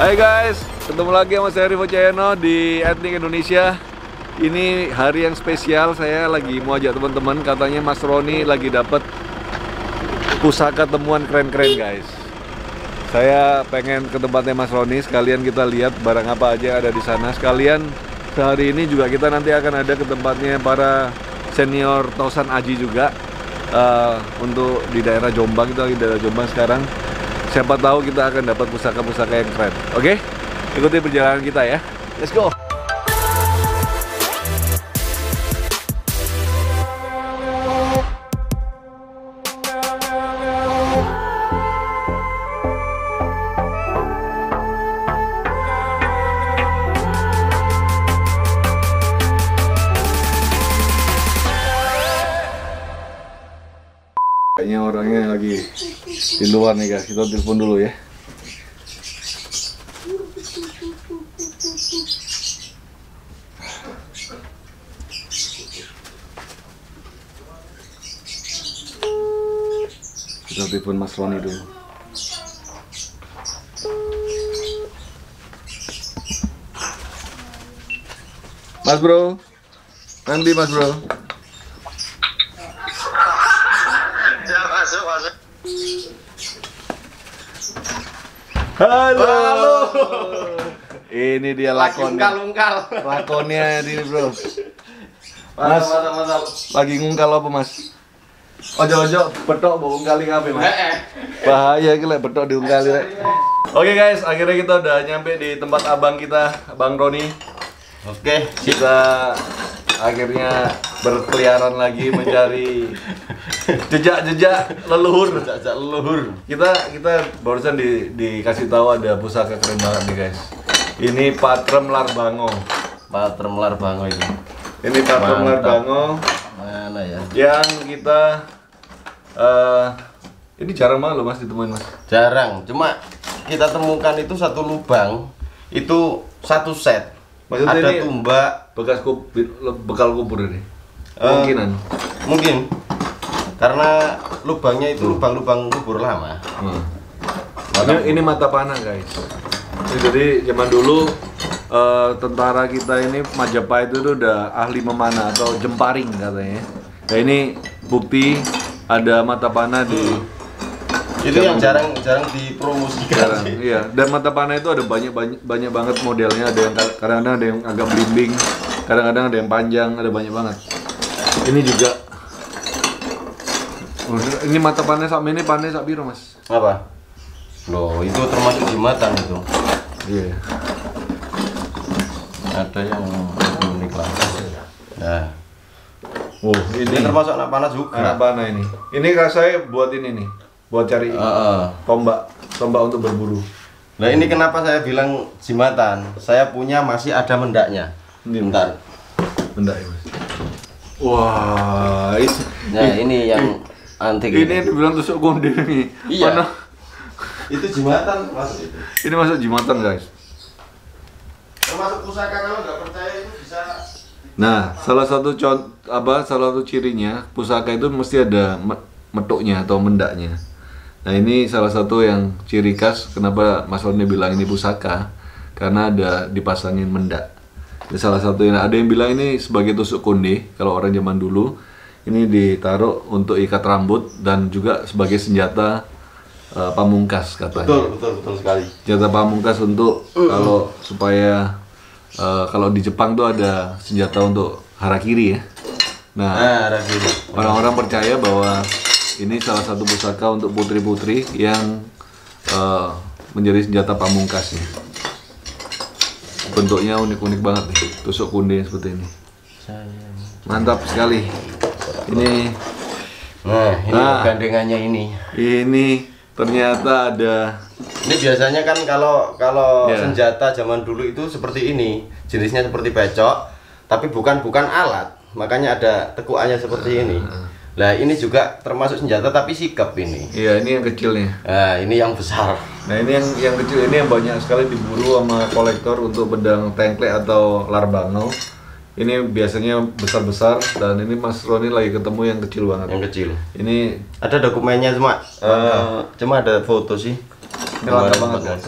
Hai guys, ketemu lagi sama saya Rivo Cayano di Etnik Indonesia. Ini hari yang spesial, saya lagi mau ajak teman-teman. Katanya Mas Roni lagi dapat pusaka temuan keren-keren guys. Saya pengen ke tempatnya Mas Roni, sekalian kita lihat barang apa aja yang ada di sana. Sekalian sehari ini juga kita nanti akan ada ke tempatnya para senior Tausan Aji juga. Untuk di daerah Jombang, kita lagi di daerah Jombang sekarang. Siapa tahu kita akan dapat pusaka-pusaka yang keren. Oke? Ikuti perjalanan kita ya. Let's go! Kayaknya orangnya lagi di luar nih guys, kita telepon dulu ya. Kita telepon Mas Roni dulu. Mas bro, nanti Mas bro. Halo. Halo. Ini dia lakonnya. Lakonnya ini bro. Mas, lagi ngungkal apa mas? Ojo-ojo betok bawa ungkali ngapain mas? Bahaya gila betok diungkali. Oke guys, akhirnya kita udah nyampe di tempat abang kita, Bang Roni. Oke, kita akhirnya berkeliaran lagi mencari jejak-jejak leluhur. Jejak leluhur. Kita barusan dikasih tahu ada pusaka keren banget nih guys. Ini Patrem Larbango. Patrem Larbango ini. Ini Patrem Larbango. Mana ya? Yang kita ini jarang banget loh mas ditemuin mas. Jarang. Cuma kita temukan itu satu lubang. Itu satu set. Maksudnya ada tumbak bekas bekal kubur ini. Mungkin karena lubangnya itu lubang-lubang kubur lama. Ini mata panah guys. Jadi zaman dulu tentara kita ini Majapahit itu udah ahli memanah atau jemparing katanya. Nah ini bukti ada mata panah di itu yang jarang dipromosikan. Iya, dan mata panah itu ada banyak banget modelnya. Ada yang kadang-kadang ada yang agak belimbing, kadang-kadang ada yang panjang, ada banyak banget. Ini juga. Ini mata panah sama ini panah sak biru mas. Apa? Loh, itu termasuk jimatan itu. Iya. Yeah. Ada yang unik lah. Nah. Ini termasuk anak panah juga. Anak panah ini. Ini saya buat ini nih. Buat cari tombak untuk berburu. Nah ini kenapa saya bilang jimatan? Saya punya masih ada mendaknya. Bentar. Mendak ya mas. Wah, ini yang antik. Ini dibilang tusuk konde nih. Iya. Mana? Itu jimatan mas. Ini masuk jimatan guys. Termasuk pusaka, kalau nggak percaya itu bisa. Nah, salah satu cirinya pusaka itu mesti ada metuknya atau mendaknya. Nah ini salah satu yang ciri khas kenapa Mas Roni bilang ini pusaka, karena ada dipasangin mendak. Ini salah satu yang ada yang bilang ini sebagai tusuk konde kalau orang zaman dulu. Ini ditaruh untuk ikat rambut dan juga sebagai senjata pamungkas katanya. Betul sekali. Senjata pamungkas untuk kalau supaya kalau di Jepang tuh ada senjata untuk harakiri ya. Nah, orang-orang percaya bahwa ini salah satu pusaka untuk putri-putri yang menjadi senjata pamungkasnya. Bentuknya unik-unik banget nih, tusuk konde seperti ini. Mantap sekali. Ini gandengannya ini. Ini ternyata ada. Ini biasanya kan kalau senjata zaman dulu itu seperti ini, jenisnya seperti becok, tapi bukan alat, makanya ada tekukannya seperti ini. Nah ini juga termasuk senjata tapi sikap ini. Iya ini yang kecilnya. Nah ini yang besar. Nah ini yang kecil ini yang banyak sekali diburu sama kolektor untuk pedang tengklek atau larbango. Ini biasanya besar-besar dan ini Mas Roni lagi ketemu yang kecil banget. Yang kecil. Ini ada dokumennya cuma ada foto sih. Ini langka banget.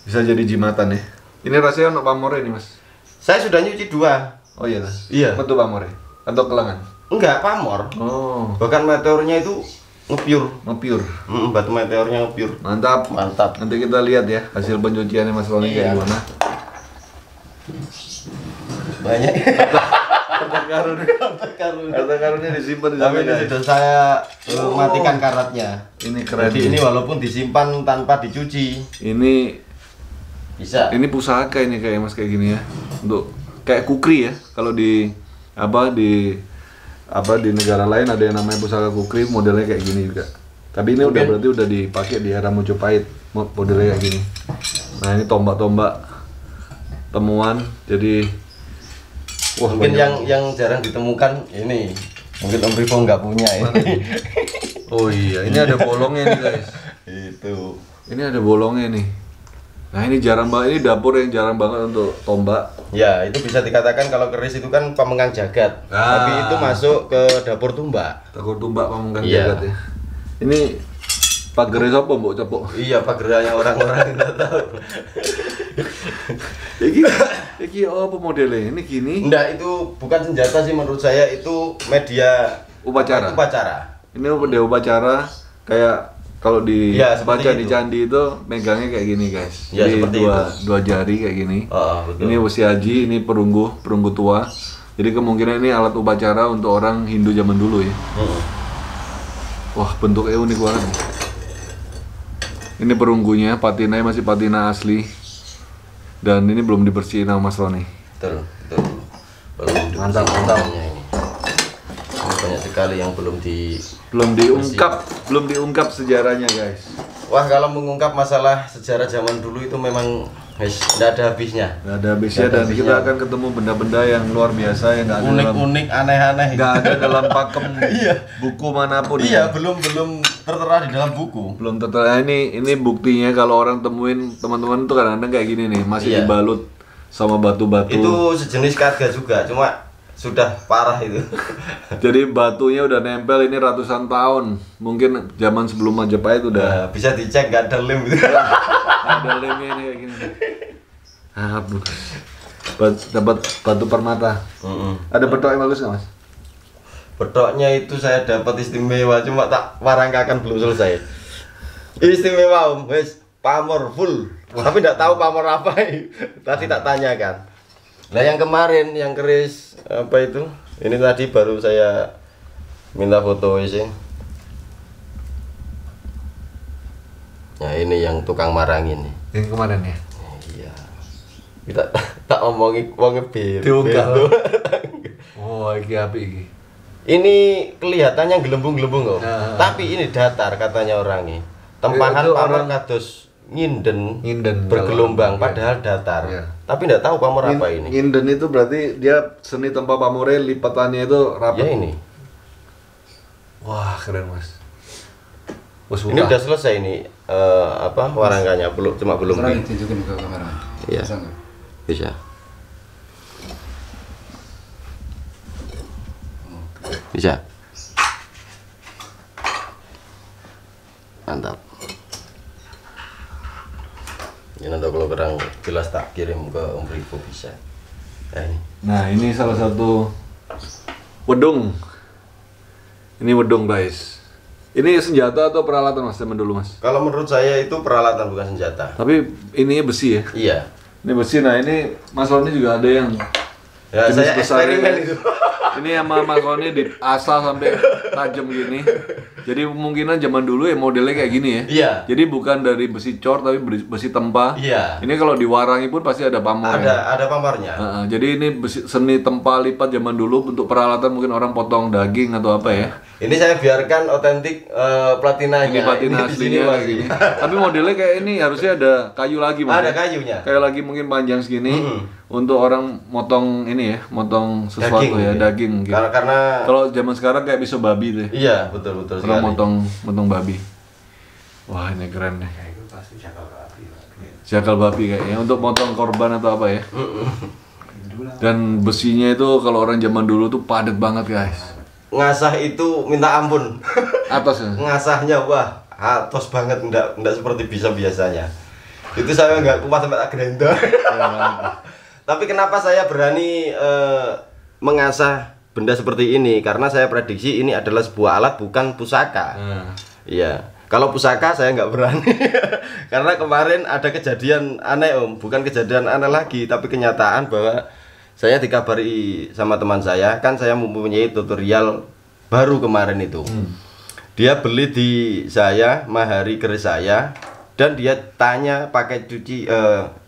Bisa jadi jimatan ya. Ini rasanya untuk pamornya nih Mas. Saya sudah nyuci 2. Oh iya. Iya. Betul pamornya atau kelangan? Enggak, pamor. Oh. Bahkan meteornya itu ngepiur. Batu meteornya ngepiur. Mantap. Nanti kita lihat ya hasil pencuciannya Mas Roni kayak gimana. Banyak. Harta karunnya disimpan di sana. Tapi sudah saya matikan karatnya. Ini keren. Jadi ini walaupun disimpan tanpa dicuci. Ini bisa. Ini pusaka ini kayak Mas kayak gini ya. Untuk kayak kukri ya. Kalau di negara lain ada yang namanya pusaka kukri, modelnya kayak gini juga. Tapi ini berarti udah dipakai di era Mojopahit, modelnya kayak gini. Nah ini tombak-tombak temuan. Jadi wah, mungkin yang jarang ditemukan ini. Mungkin Om Rivo nggak punya ini. Oh iya, ini ada bolongnya nih guys. Itu. Ini ada bolongnya nih. Nah ini jarang banget, ini dapur yang jarang banget untuk tombak. Ya, itu bisa dikatakan kalau keris itu kan pamengang jagat. Tapi itu masuk ke dapur tumbak. Dapur tumbak pamengang jagat ya. Ini pagernya siapa mbok cepok? Iya, pagernya orang-orang enggak tahu. Iki apa modelnya? Ini gini? Enggak, itu bukan senjata sih menurut saya, itu media upacara. Ini media upacara kayak kalau baca di candi itu megangnya kayak gini guys. Ya, jadi seperti dua jari kayak gini. Betul. Ini wasiaji, ini perunggu tua. Jadi kemungkinan ini alat upacara untuk orang Hindu zaman dulu ya. Wah, bentuknya unik banget. Ini perunggunya, patinanya masih patina asli. Dan ini belum dibersihin sama Mas Roni. Betul. Mantap. Ini banyak sekali yang belum diungkap sejarahnya guys. Wah, kalau mengungkap masalah sejarah zaman dulu itu memang tidak ada habisnya. Nggak ada habisnya, dan kita akan ketemu benda-benda yang luar biasa yang nggak ada unik, aneh-aneh. Nggak ada dalam pakem buku manapun. Iya, belum tertera di dalam buku. Belum tertera. Ini buktinya kalau orang temuin teman-teman tuh kadang-kadang kayak gini nih, masih dibalut sama batu-batu. Itu sejenis karga juga, cuma sudah parah itu. Jadi batunya udah nempel ini ratusan tahun. Mungkin zaman sebelum Majapahit udah. Bisa dicek, nggak ada lem gitu. Ada lemnya ini kayak gini. Dapat batu permata. Ada betok yang bagus nggak Mas? Betoknya itu saya dapat istimewa, cuma tak warangkakan belum selesai. Istimewa Om, wes pamor full. Tapi nggak tahu pamor apa. Tadi tak tanyakan. Nah yang kemarin, yang keris apa itu? Ini tadi baru saya minta foto sih. Nah ini yang tukang marangin nih. Yang kemarin ya? Iya. Kita tak omongin biru. Diungkap. Oh, iki apik iki. Ini kelihatannya gelembung-gelembung kok. Tapi ini datar katanya orangnya. Tempahan pamor kados nginden bergelombang padahal datar. Tapi enggak tahu pamor apa ini. Nginden itu berarti dia seni tempa pamornya lipatannya itu rapat. Ya ini. Wah, keren Mas. Ini udah selesai ini warangkanya, belum tunjukin ke kamera. Iya. Bisa. Bisa. Mantap. Ini nanti kalau kurang jelas tak kirim ke Om Rivo bisa. Nah ini salah satu wedung. Ini wedung guys. Ini senjata atau peralatan Mas zaman dulu Mas? Kalau menurut saya itu peralatan bukan senjata. Tapi ininya besi ya? Iya. Ini besi. Nah ini Mas Roni juga ada yang saya eksperimen itu. Ini sama Mas Roni diasah sampai tajam gini. Jadi kemungkinan zaman dulu ya modelnya kayak gini ya. Iya. Jadi bukan dari besi cor tapi besi tempa. Iya. Ini kalau diwarangi pun pasti ada pamor. Ada pamarnya. Jadi ini seni tempa lipat zaman dulu untuk peralatan mungkin orang potong daging atau apa ya. Ini saya biarkan otentik platinanya. Ini platina aslinya kayak gini. Tapi modelnya kayak ini harusnya ada kayu lagi Mas. Ada kayunya. Kayak lagi mungkin panjang segini. Untuk orang motong ini ya, motong sesuatu daging, daging gitu. Karena kalau zaman sekarang kayak pisau babi tuh. Iya, betul sekali. Motong babi. Wah, ini keren nih. Itu pasti jakal babi kayaknya untuk motong korban atau apa ya. Dan besinya itu kalau orang zaman dulu tuh padat banget, guys. Ngasah itu minta ampun. Atos ya? Ngasahnya wah, atos banget, enggak seperti biasanya. Itu saya nggak kuat sampai tak grender. Tapi kenapa saya berani mengasah benda seperti ini? Karena saya prediksi ini adalah sebuah alat, bukan pusaka. Iya. Kalau pusaka saya nggak berani. Karena kemarin ada kejadian aneh Om. Bukan kejadian aneh lagi, tapi kenyataan bahwa saya dikabari sama teman saya. Kan saya mempunyai tutorial baru kemarin itu. Dia beli di saya, mahari keris saya. Dan dia tanya pakai cuci,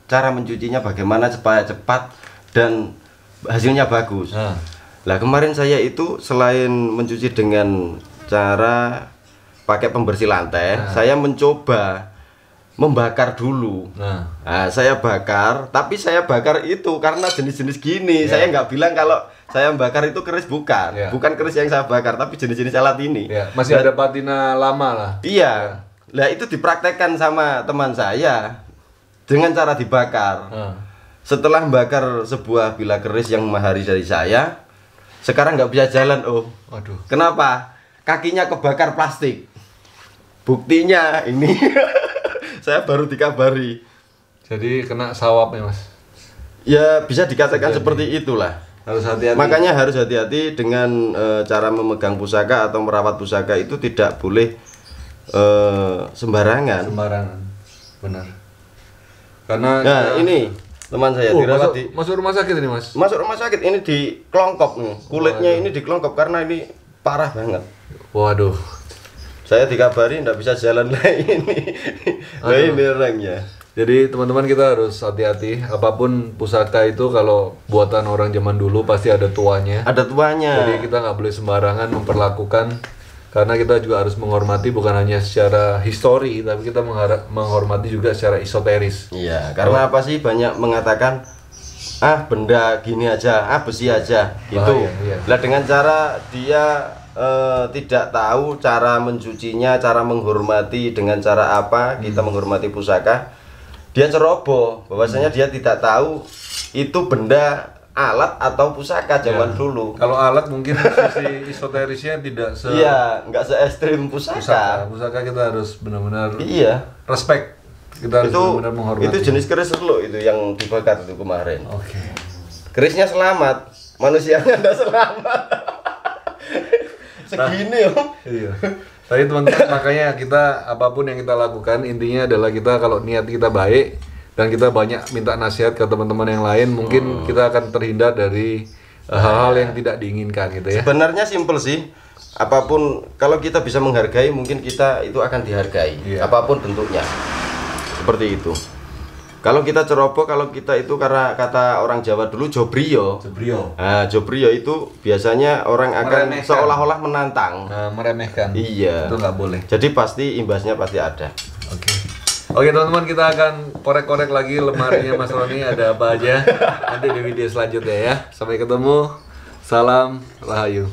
cara mencucinya bagaimana supaya cepat dan hasilnya bagus. Lah kemarin saya itu selain mencuci dengan cara pakai pembersih lantai, saya mencoba membakar dulu. Nah, saya bakar, tapi saya bakar itu karena jenis-jenis gini. Saya nggak bilang kalau saya bakar itu keris, bukan. Bukan keris yang saya bakar, tapi jenis-jenis alat ini. Masih ada patina lama lah. Iya. Lah itu dipraktekkan sama teman saya dengan cara dibakar. Setelah membakar sebuah bilah keris yang mahari dari saya, sekarang nggak bisa jalan Om. Waduh. Kenapa? Kakinya kebakar plastik. Buktinya ini saya baru dikabari. Jadi kena sawap ya Mas? Ya bisa dikatakan seperti itulah. Harus hati-hati. Makanya harus hati-hati dengan cara memegang pusaka atau merawat pusaka itu tidak boleh sembarangan. Benar. Karena ini teman saya dirawat masuk rumah sakit ini Mas? Masuk rumah sakit, ini dikelongkop nih. Kulitnya ini dikelongkop karena ini parah banget. Waduh. Saya dikabari nggak bisa jalan lagi ini. Ini orangnya. Jadi teman-teman kita harus hati-hati. Apapun pusaka itu kalau buatan orang zaman dulu pasti ada tuanya. Ada tuanya. Jadi kita nggak boleh sembarangan memperlakukan. Karena kita juga harus menghormati bukan hanya secara histori, tapi kita menghormati juga secara esoteris. Iya, karena apa sih banyak mengatakan benda gini aja, besi aja. Itu. Lah dengan cara dia tidak tahu cara mencucinya, cara menghormati dengan cara apa kita menghormati pusaka, dia ceroboh bahwasanya dia tidak tahu itu benda alat atau pusaka zaman dulu. Kalau alat mungkin sisi esoterisnya tidak nggak se ekstrim pusaka. Pusaka kita harus benar-benar respect. Kita harus benar-benar menghormati. Itu jenis keris lo itu yang dibakar itu kemarin. Oke. Kerisnya selamat, manusianya tidak selamat. Segini Iya. Tapi teman-teman makanya kita apapun yang kita lakukan intinya adalah kita kalau niat kita baik dan kita banyak minta nasihat ke teman-teman yang lain, mungkin kita akan terhindar dari hal-hal yang tidak diinginkan gitu ya. Sebenarnya simpel sih. Apapun kalau kita bisa menghargai, mungkin kita itu akan dihargai. Apapun bentuknya. Seperti itu. Kalau kita ceroboh, kalau kita itu karena kata orang Jawa dulu jobrio. Nah, jobrio itu biasanya orang akan seolah-olah menantang, meremehkan. Iya. Itu nggak boleh. Jadi pasti imbasnya pasti ada. Oke teman-teman, kita akan korek-korek lagi lemarinya Mas Roni ada apa aja nanti di video selanjutnya ya. Sampai ketemu. Salam Rahayu.